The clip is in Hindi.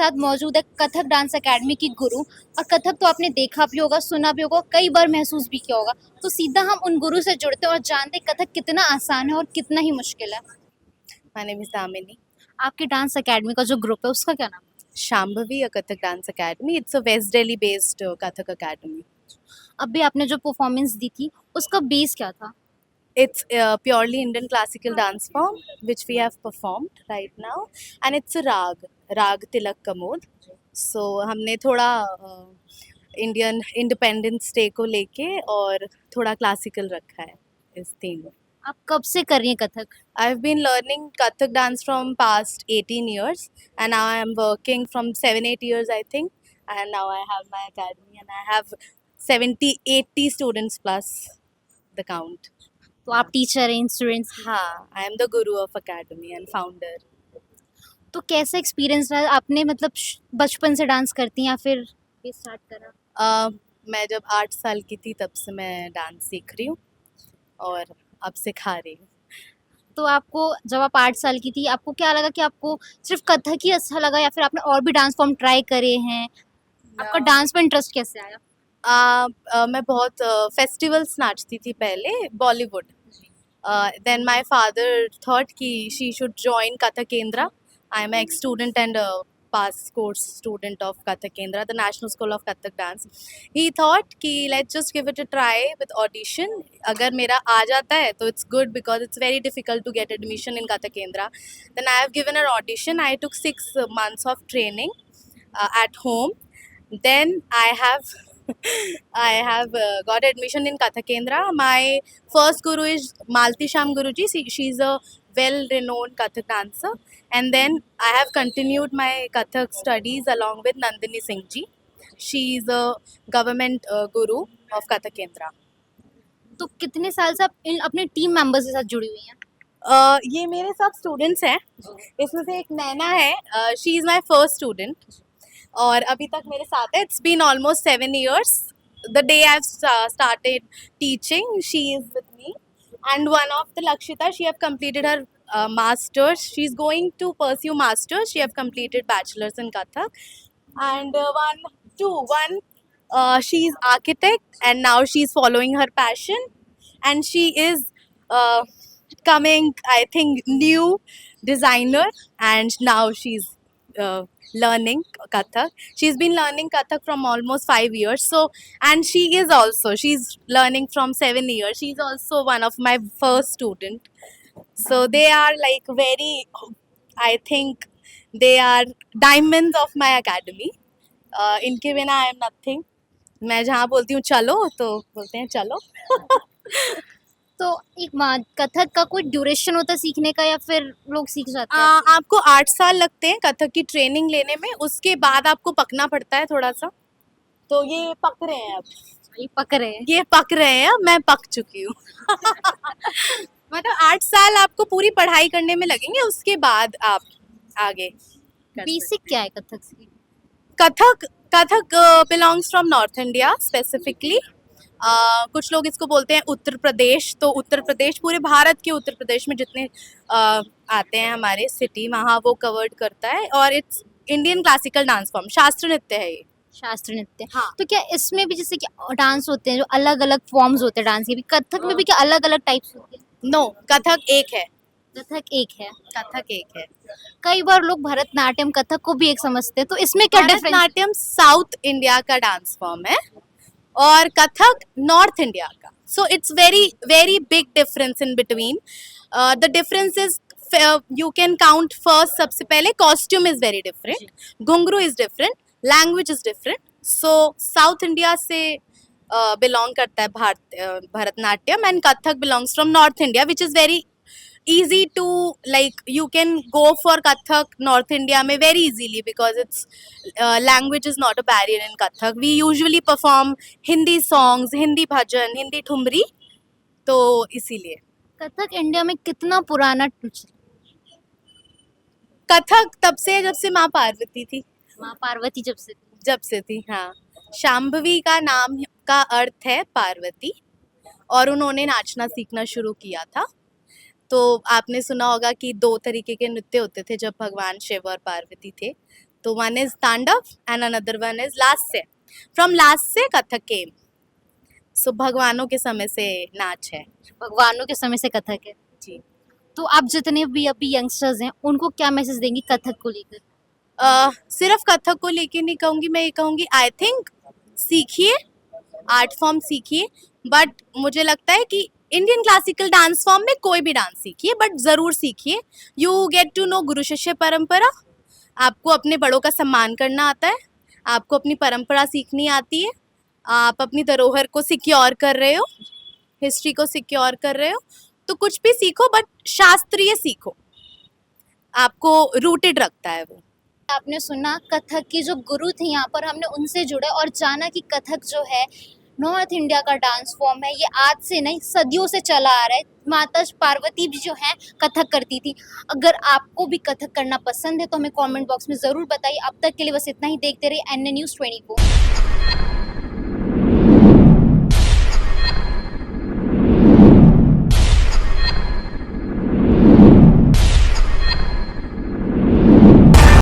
साथ मौजूद है कथक डांस एकेडमी की गुरु। और कथक तो आपने देखा भी होगा, सुना भी होगा, कई बार महसूस भी किया होगा। तो सीधा हम उन गुरु से जुड़ते हैं और जानते हैं कथक कितना आसान है और कितना ही मुश्किल है। My name is Damini. आपके डांस एकेडमी का जो ग्रुप है उसका क्या नाम है? Shambhavi, a Kathak Dance Academy. It's a West Delhi based Kathak Academy. अभी आपने जो परफॉर्मेंस दी थी उसका बेस क्या था? It's a purely Indian classical dance form which we have performed right now, and it's a rag Tilak Kamod. So हमने थोड़ा इंडियन इंडिपेंडेंस डे को लेके और थोड़ा क्लासिकल रखा है इस थीम में. आप कब से कर रही हैं Kathak? I've been learning Kathak dance from past 18 years, and now I'm working from 7-8 years, I think. And now I have my academy, and I have 70-80 students plus the count. तो आप टीचर हैं स्टूडेंट्स? हाँ, I am the guru of academy and founder. तो कैसा एक्सपीरियंस रहा आपने, मतलब बचपन से डांस करती हैं या फिर ये स्टार्ट करा? मैं जब 8 साल की थी तब से मैं डांस सीख रही हूँ और अब सिखा रही हूँ. तो आपको जब आप 8 साल की थी, आपको क्या लगा कि आपको सिर्फ कथक ही अच्छा लगा या फिर आपने और भी डांस फॉर्म ट्राई करे हैं? आपका डांस में इंटरेस्ट कैसे आया? मैं बहुत फेस्टिवल्स नाचती थी पहले, Bollywood. Then my father thought कि she should join Kathak Kendra. I am an ex-student and a past course student of Kathak Kendra, the National School of Kathak Dance. He thought कि let's just give it a try with audition. अगर मेरा आ जाता है तो it's good because it's very difficult to get admission in Kathak Kendra. Then I have given an audition. I took 6 months of training at home. Then I have got admission in Kathak Kendra. My first guru is Malti Sham Guruji. She's a well-renowned Kathak dancer. And then I have continued my Kathak studies along with Nandini Singh ji. She is a government guru of Kathak Kendra. तो कितने साल से आप इन अपने टीम मेंबर्स के साथ जुड़ी हुई हैं? ये मेरे सब स्टूडेंट्स हैं. इसमें से एक नैना है. She is my first student और अभी तक मेरे साथ है. It's been almost 7 years. The day I've started teaching, she is with me. And one of the Lakshita, she have completed her masters. She's going to pursue masters. She have completed bachelor's in Kathak. And one, she's architect and now she's following her passion. And she is coming, I think, new designer, and now she's learning Kathak. She's been learning Kathak from almost 5 years. So, and she's learning from 7 years. She's also one of my first student. So they are like very, I think they are diamonds of my academy. इनके बिना I am nothing. मैं जहाँ बोलती हूँ चलो तो बोलते हैं चलो. तो एक कथक का कोई ड्यूरेशन होता है सीखने का या फिर लोग सीख जाते हैं? आपको 8 साल लगते हैं कथक की ट्रेनिंग लेने में. उसके बाद आपको पकना पड़ता है थोड़ा सा. तो ये पक रहे हैं अब. ये पक रहे हैं? ये पक रहे हैं. मैं पक चुकी हूँ. मतलब 8 साल आपको पूरी पढ़ाई करने में लगेंगे. उसके बाद आप आगे. बेसिक क्या है कथक से? Kathak belongs from north India specifically. कुछ लोग इसको बोलते हैं उत्तर प्रदेश. तो उत्तर प्रदेश, पूरे भारत के उत्तर प्रदेश में जितने आते हैं हमारे सिटी, वहाँ वो कवर्ड करता है. और it's Indian classical dance form, शास्त्र नृत्य है ये. शास्त्र नृत्य. हाँ. तो क्या इसमें भी जैसे कि डांस होते हैं जो अलग अलग फॉर्म्स होते हैं डांस के भी, कथक में भी क्या अलग अलग टाइप्स होते हैं? नो, कथक एक है. कथक एक है. कथक एक है. कई बार लोग भरतनाट्यम कथक को भी एक समझते हैं, तो इसमें क्या डिफरेंस? भरतनाट्यम साउथ इंडिया का डांस फॉर्म है और कथक नॉर्थ इंडिया का. So it's very very big difference in between. The difference is you can count. First, सबसे पहले कॉस्ट्यूम इज वेरी डिफरेंट, घुंघरू is different, language is different. So south India से बिलोंग करता है Bharatanatyam, and Kathak belongs from north India, which is very easy to, like, you can go for Kathak North India में very easily because it's language is not a barrier in Kathak. We usually perform Hindi songs, Hindi bhajan, Hindi thumri. तो इसीलिए कथक इंडिया में कितना पुराना? कथक तब से जब से माँ पार्वती थी. माँ पार्वती जब से थी. हाँ. शांभवी का नाम का अर्थ है पार्वती और उन्होंने नाचना सीखना शुरू किया था. तो आपने सुना होगा कि 2 तरीके के नृत्य होते थे जब भगवान शिव और पार्वती थे. तो one is Tandav and another one is Lasya. From Lasya Kathak came. So भगवानों के समय से नाच है भगवानों के समय से कथक है। जी। तो आप जितने भी अभी यंगस्टर्स हैं उनको क्या मैसेज देंगी कथक को लेकर? सिर्फ कथक को लेके नहीं कहूँगी, मैं ये कहूँगी आई थिंक सीखिए, आर्ट फॉर्म सीखिए, बट मुझे लगता है कि इंडियन क्लासिकल डांस फॉर्म में कोई भी डांस सीखिए, बट ज़रूर सीखिए। यू गेट टू नो गुरु शिष्य परंपरा। आपको अपने बड़ों का सम्मान करना आता है, आपको अपनी परंपरा सीखनी आती है, आप अपनी धरोहर को सिक्योर कर रहे हो, हिस्ट्री को सिक्योर कर रहे हो, तो कुछ भी सीखो बट शास्त्रीय सीखो, आपको रूटेड रखता है वो। आपने सुना कथक के जो गुरु थे यहाँ पर, हमने उनसे जुड़े और जाना कि कथक जो है नॉर्थ इंडिया का डांस फॉर्म है, ये आज से नहीं सदियों से चला आ रहा है। माता पार्वती भी जो है कथक करती थी। अगर आपको भी कथक करना पसंद है तो हमें कमेंट बॉक्स में ज़रूर बताइए। अब तक के लिए बस इतना ही। देखते रहिए NN News 24।